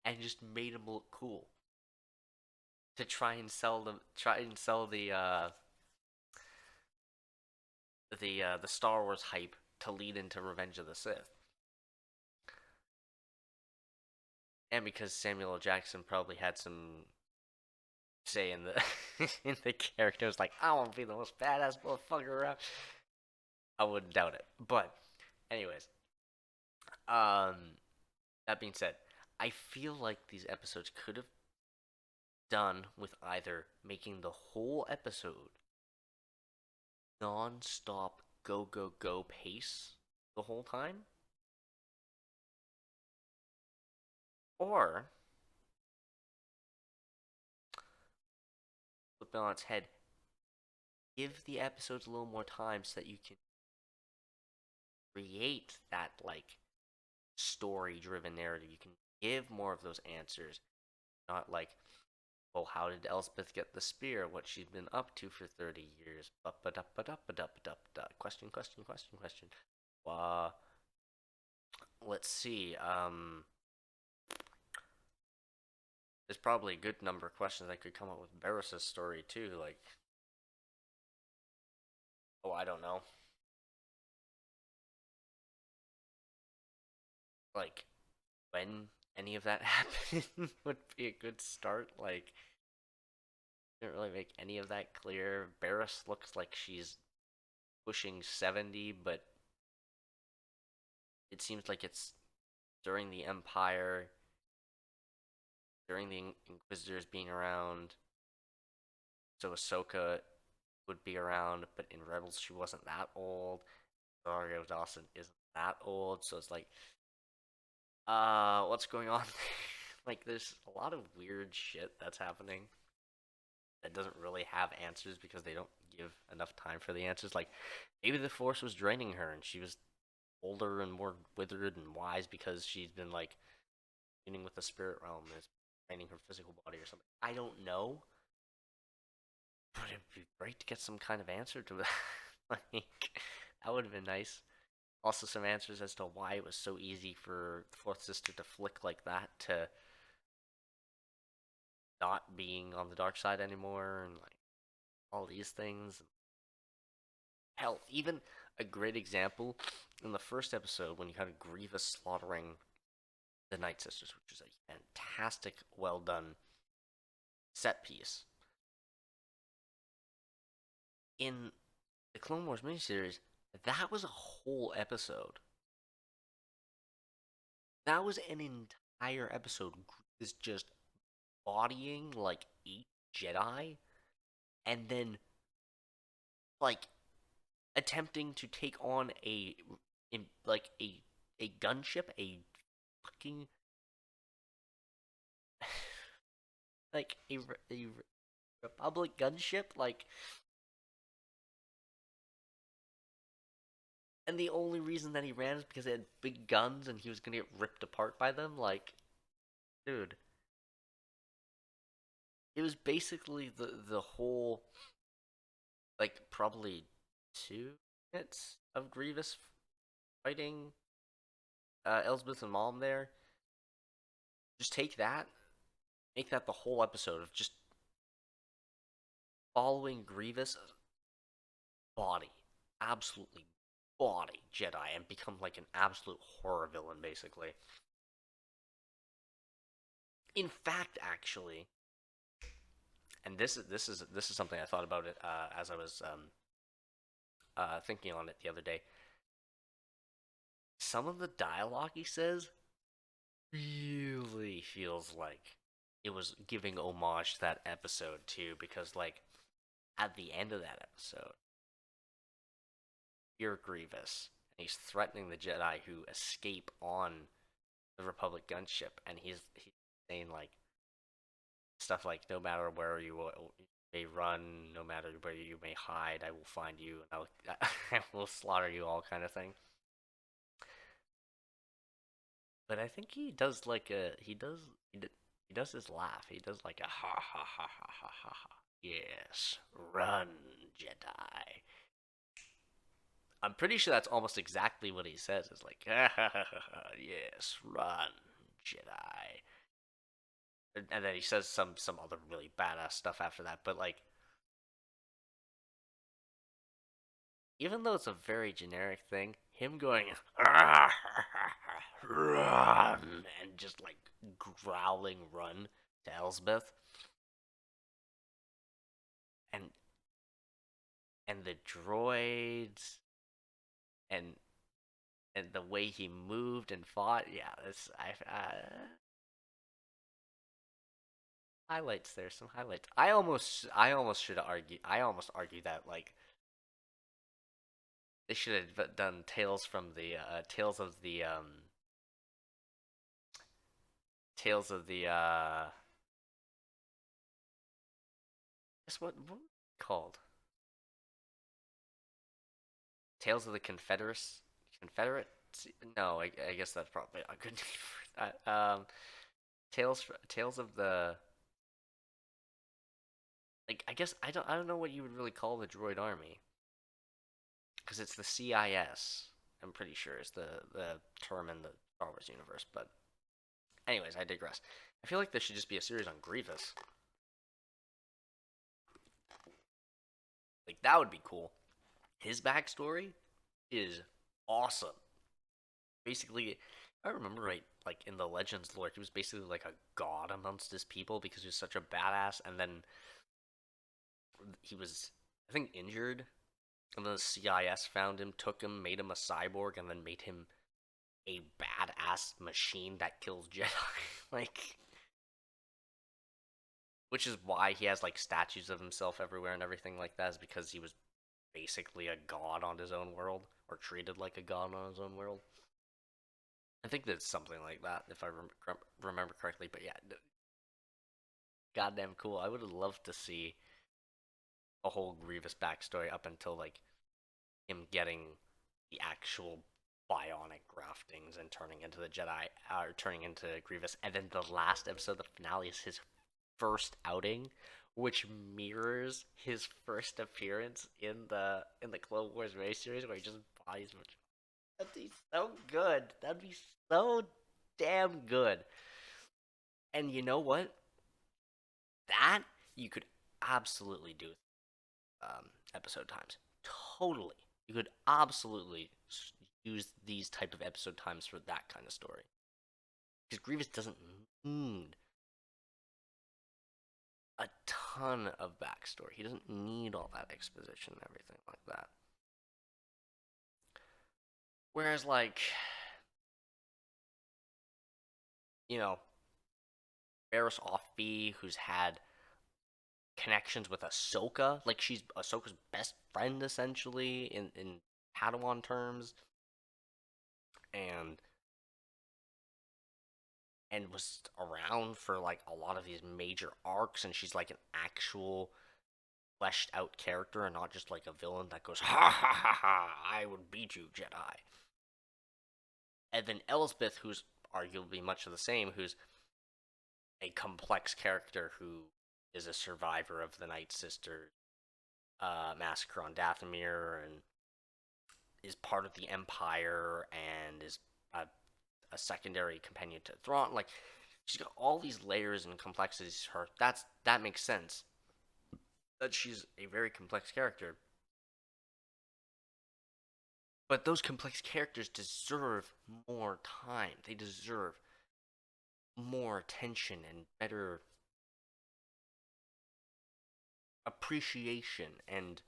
Speaker 1: and just made him look cool. To try and sell the Star Wars hype to lead into Revenge of the Sith. And because Samuel L. Jackson probably had some say in the in the character, was like, I want to be the most badass motherfucker around. I wouldn't doubt it. But anyways, that being said, I feel like these episodes could have done with either making the whole episode non-stop go go go pace the whole time, or flip it on its head, give the episodes a little more time so that you can create that, like, story-driven narrative. You can give more of those answers, not like, well, how did Elspeth get the spear? What she's been up to for 30 years? Question. Let's see. There's probably a good number of questions I could come up with Barriss's story too. Like, oh, I don't know. Like, when any of that happened would be a good start. Like, didn't really make any of that clear. Bariss looks like she's pushing 70, but it seems like it's during the Empire, during the Inquisitors being around. So Ahsoka would be around, but in Rebels she wasn't that old. Rosario Dawson isn't that old, so it's like, what's going on? Like, there's a lot of weird shit that's happening that doesn't really have answers because they don't give enough time for the answers. Like, maybe the Force was draining her and she was older and more withered and wise because she's been, like, dealing with the spirit realm and is training her physical body or something. I don't know. But it'd be great to get some kind of answer to that. Like, that would have been nice. Also, some answers as to why it was so easy for the Fourth Sister to flick like that to not being on the dark side anymore, and, like, all these things. Hell, even a great example in the first episode when you had Grievous slaughtering the Night Sisters, which is a fantastic, well done set piece. In the Clone Wars miniseries, that was a whole episode. That was an entire episode. Is just bodying like 8 Jedi, and then, like, attempting to take on a gunship, a fucking like a Republic gunship, like. And the only reason that he ran is because they had big guns and he was gonna get ripped apart by them. Like, dude. It was basically the whole, like, probably 2 minutes of Grievous fighting Elsbeth and Mom there. Just take that, make that the whole episode of just following Grievous body, absolutely body Jedi, and become like an absolute horror villain, basically. In fact, actually, and this is something I thought about it as I was thinking on it the other day. Some of the dialogue he says really feels like it was giving homage to that episode too, because like at the end of that episode, you're Grievous, and he's threatening the Jedi who escape on the Republic gunship, and he's saying like stuff like, "No matter where you may run, no matter where you may hide, I will find you, and I will slaughter you," all kind of thing. But I think he does like he does his laugh. He does like a ha ha ha ha ha ha ha. Yes, run, Jedi. I'm pretty sure that's almost exactly what he says. It's like, ha ha ha ha, yes, run, Jedi. And then he says some other really badass stuff after that. But like, even though it's a very generic thing, him going run and just like growling run to Elsbeth, and the droids and the way he moved and fought, yeah, this highlights there, some highlights. I almost argue that like they should have done Tales from the Tales of the guess what called? Tales of the Confederate? No, I guess that's probably a good name for that. Tales of the, like, I guess I don't know what you would really call the droid army, because it's the CIS. I'm pretty sure is the term in the Star Wars universe. But anyways, I digress. I feel like there should just be a series on Grievous. Like, that would be cool. His backstory is awesome. Basically, if I remember right, like in the Legends lore, he was basically like a god amongst his people because he was such a badass. And then he was, I think, injured, and then the CIS found him, took him, made him a cyborg, and then made him a badass machine that kills Jedi. Like, which is why he has like statues of himself everywhere and everything like that, is because he was basically a god on his own world, or treated like a god on his own world. I think that's something like that, if I remember correctly. But yeah, goddamn cool. I would have loved to see a whole Grievous backstory up until like him getting the actual bionic graftings and turning into the Jedi, or turning into Grievous, and then the last episode, the finale, is his first outing, which mirrors his first appearance in the Clone Wars race series, where he just buys much. That'd be so good. That'd be so damn good. And you know what? That you could absolutely do episode times. Totally. You could absolutely use these type of episode times for that kind of story. Because Grievous doesn't need a ton of backstory. He doesn't need all that exposition and everything like that. Whereas, like, you know, Bariss Offee, who's had connections with Ahsoka, like she's Ahsoka's best friend essentially in Padawan terms, and was around for like a lot of these major arcs, and she's like an actual fleshed out character and not just like a villain that goes ha ha ha ha, I would beat you, Jedi. And then Elsbeth, who's arguably much of the same, who's a complex character who is a survivor of the Night Sister massacre on Dathomir, and is part of the Empire, and is a secondary companion to Thrawn. Like, she's got all these layers and complexities to her. That makes sense. That she's a very complex character. But those complex characters deserve more time. They deserve more attention and better appreciation and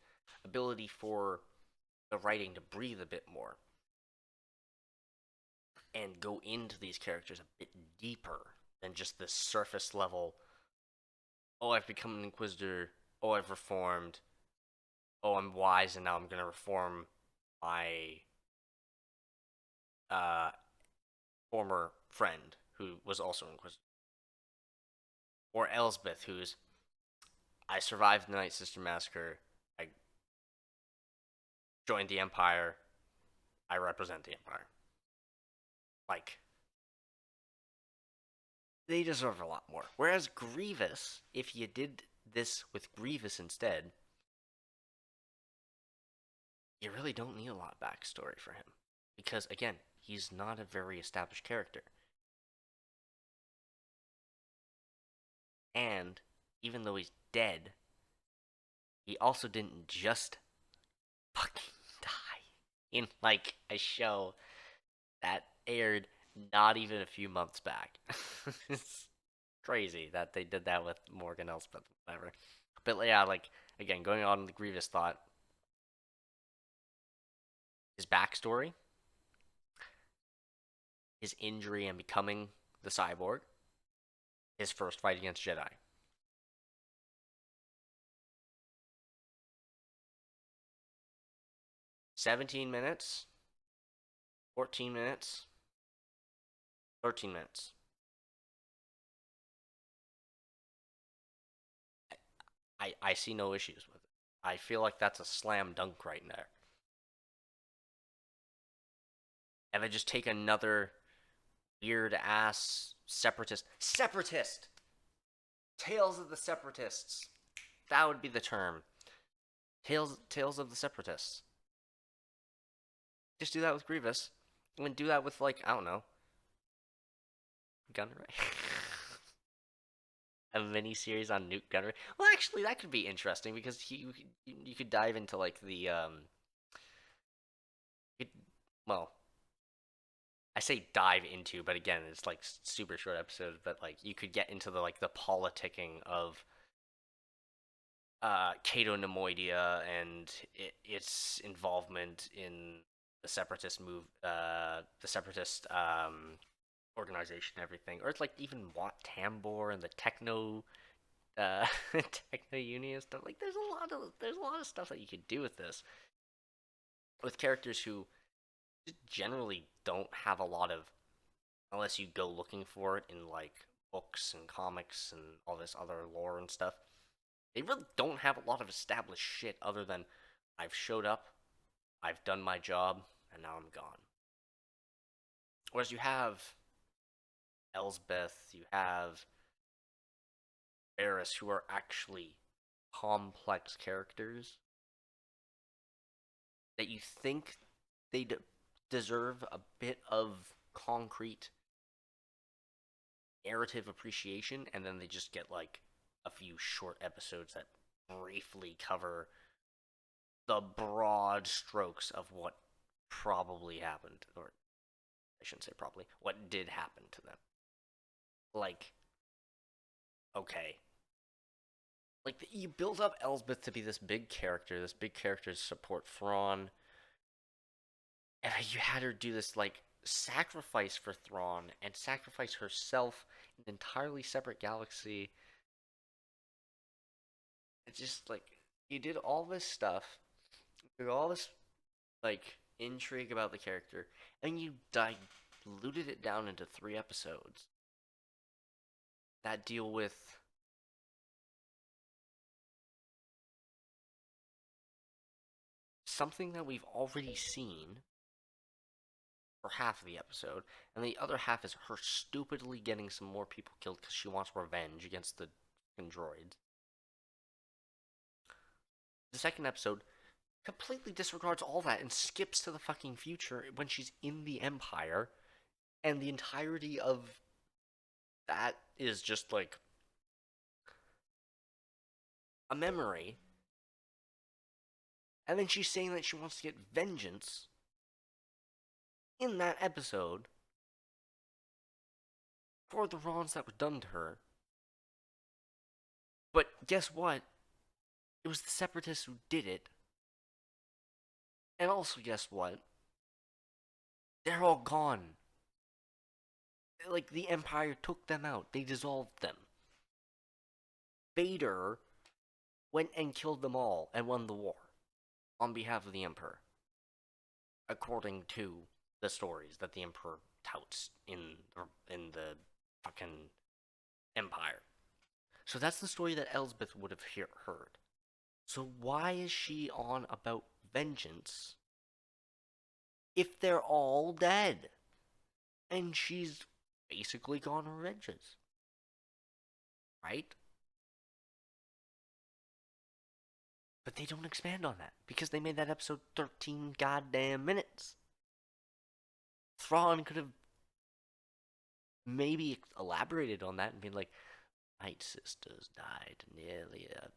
Speaker 1: ability for the writing to breathe a bit more and go into these characters a bit deeper than just the surface level oh, I've become an Inquisitor, oh, I've reformed, oh, I'm wise, and now I'm gonna reform my uh, former friend who was also Inquisitor. Or Elsbeth, who's, I survived the Night Sister Massacre, I joined the Empire, I represent the Empire. Like, they deserve a lot more. Whereas Grievous, if you did this with Grievous instead, you really don't need a lot of backstory for him. Because, again, he's not a very established character. And, even though he's dead, he also didn't just fucking die in, like, a show that aired not even a few months back. It's crazy that they did that with Morgan Elspeth, whatever. But yeah, like, again, going on the Grievous thought, his backstory, his injury and becoming the cyborg, his first fight against Jedi. "17 minutes, 14 minutes, 13 minutes. I see no issues with it. I feel like that's a slam dunk right there. And then just take another weird ass separatist. Tales of the Separatists. That would be the term. Tales of the Separatists. Just do that with Grievous. And then do that with, like, I don't know, Gunnery. A mini series on Nuke Gunnery. Well, actually, that could be interesting because you could dive into, like, the well, I say dive into, but again, it's like super short episodes. But like, you could get into the, like, the politicking of Cato Nemoidia and its involvement in the separatist the separatist organization, and everything, or it's like even Wat Tambor and the techno techno union and stuff. Like, there's a lot of stuff that you could do with this, with characters who just generally don't have a lot of, unless you go looking for it in, like, books and comics and all this other lore and stuff. They really don't have a lot of established shit other than I've showed up, I've done my job, and now I'm gone. Whereas you have Elsbeth, you have Bariss, who are actually complex characters that you think they deserve a bit of concrete narrative appreciation, and then they just get, like, a few short episodes that briefly cover the broad strokes of what probably happened, or I shouldn't say probably, what did happen to them. Like, okay. Like, you build up Elsbeth to be this big character to support Thrawn, and you had her do this, like, sacrifice for Thrawn, and sacrifice herself in an entirely separate galaxy. It's just, like, you did all this stuff, you did all this, like, intrigue about the character, and you diluted it down into 3 episodes that deal with something that we've already seen for half of the episode, and the other half is her stupidly getting some more people killed because she wants revenge against the droids. The second episode completely disregards all that and skips to the fucking future when she's in the Empire, and the entirety of that is just, like, a memory. And then she's saying that she wants to get vengeance in that episode for the wrongs that were done to her. But guess what? It was the Separatists who did it. And also, guess what? They're all gone. Like, the Empire took them out. They dissolved them. Vader went and killed them all and won the war on behalf of the Emperor, according to the stories that the Emperor touts in the fucking Empire. So that's the story that Elsbeth would have heard. So why is she on about vengeance if they're all dead? And she's basically gone revenges. Right? But they don't expand on that because they made that episode 13 goddamn minutes. Thrawn could have maybe elaborated on that and been like, Night Sisters died nearly a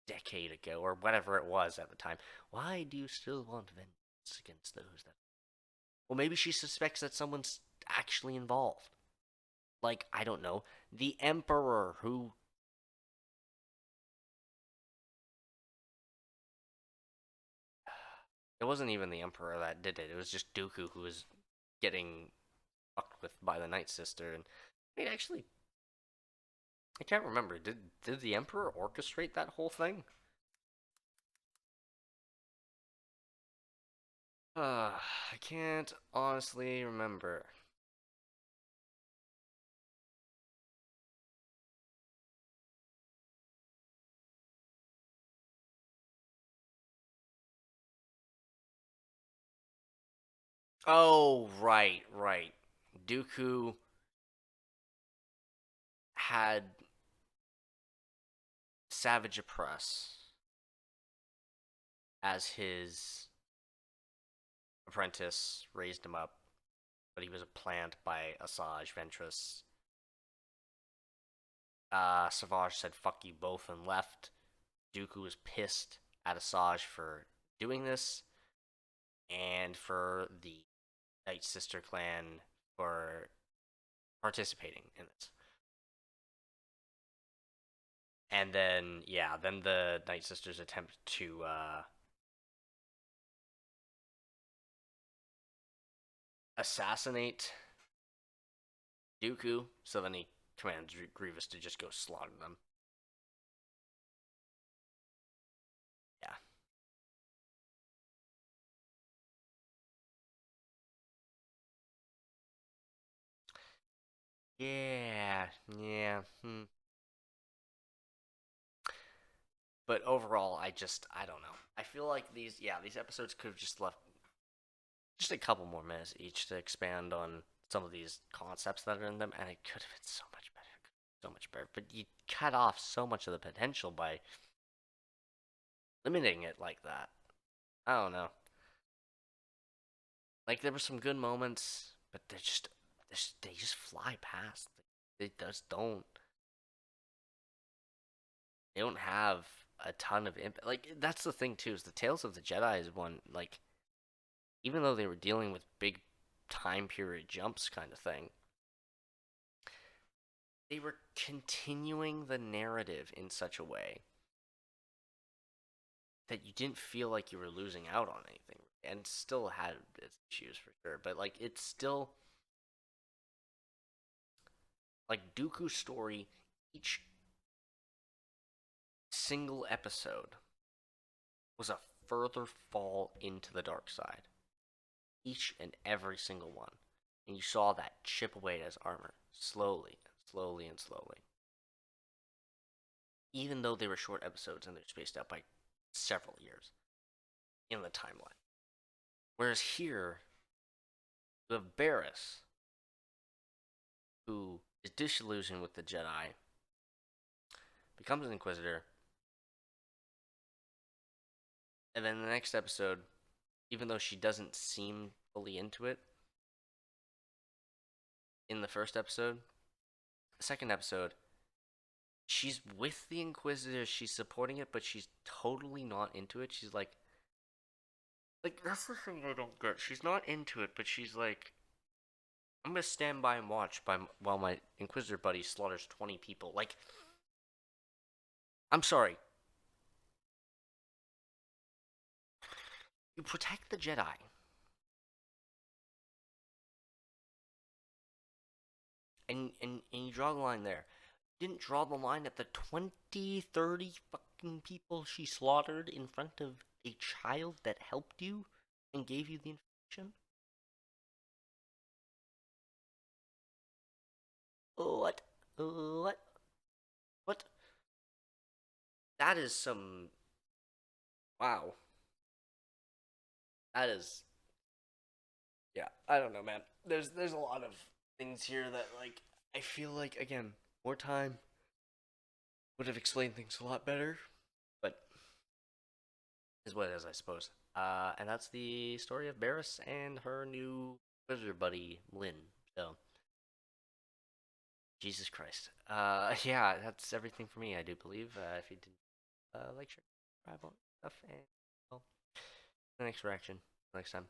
Speaker 1: decade ago, or whatever it was at the time. Why do you still want vengeance against those that... Well, maybe she suspects that someone's actually involved. Like, I don't know, the Emperor who... It wasn't even the Emperor that did it. It was just Dooku who was getting fucked with by the Night Sister. And I mean, actually, I can't remember. Did the Emperor orchestrate that whole thing? I can't honestly remember. Oh, right. Dooku had Savage Opress as his apprentice, raised him up, but he was a plant by Asajj Ventress. Savage said fuck you both and left. Dooku was pissed at Asajj for doing this, and for the Night Sister clan for participating in this. And then, yeah, then the Night Sisters attempt to assassinate Dooku, so then he commands Grievous to just go slaughter them. Yeah. Yeah. But overall, I don't know. I feel like these episodes could have just left just a couple more minutes each to expand on some of these concepts that are in them, and it could have been so much better. So much better. But you cut off so much of the potential by limiting it like that. I don't know. Like, there were some good moments, but they just fly past. They just don't. They don't have a ton of impact. Like, that's the thing too. Is the Tales of the Jedi is one, like, even though they were dealing with big time period jumps kind of thing, they were continuing the narrative in such a way that you didn't feel like you were losing out on anything, and still had its issues for sure. But like, it's still like Dooku's story. Each single episode was a further fall into the dark side. Each and every single one. And you saw that chip away at his armor, slowly and slowly. Even though they were short episodes and they're spaced out by several years in the timeline. Whereas here, you have Bariss, who is disillusioned with the Jedi, becomes an Inquisitor, and then the next episode, even though she doesn't seem fully into it in the first episode, the second episode, she's with the Inquisitor, she's supporting it, but she's totally not into it. She's like, that's the thing I don't get. She's not into it, but she's like, I'm gonna stand by and watch while my Inquisitor buddy slaughters 20 people. Like, I'm sorry. You protect the Jedi. And you draw the line there. didn't draw the line at the 20, 30 fucking people she slaughtered in front of a child that helped you and gave you the information? What? What? What? That is some. Wow. That is. Yeah, I don't know, man. There's a lot of things here that, like, I feel like, again, more time would have explained things a lot better, but is what it is, I suppose. And that's the story of Bariss and her new wizard buddy, Lynn. So, Jesus Christ. Yeah, that's everything for me, I do believe. If you didn't like, share, subscribe, all that stuff, and, well, the next reaction next time.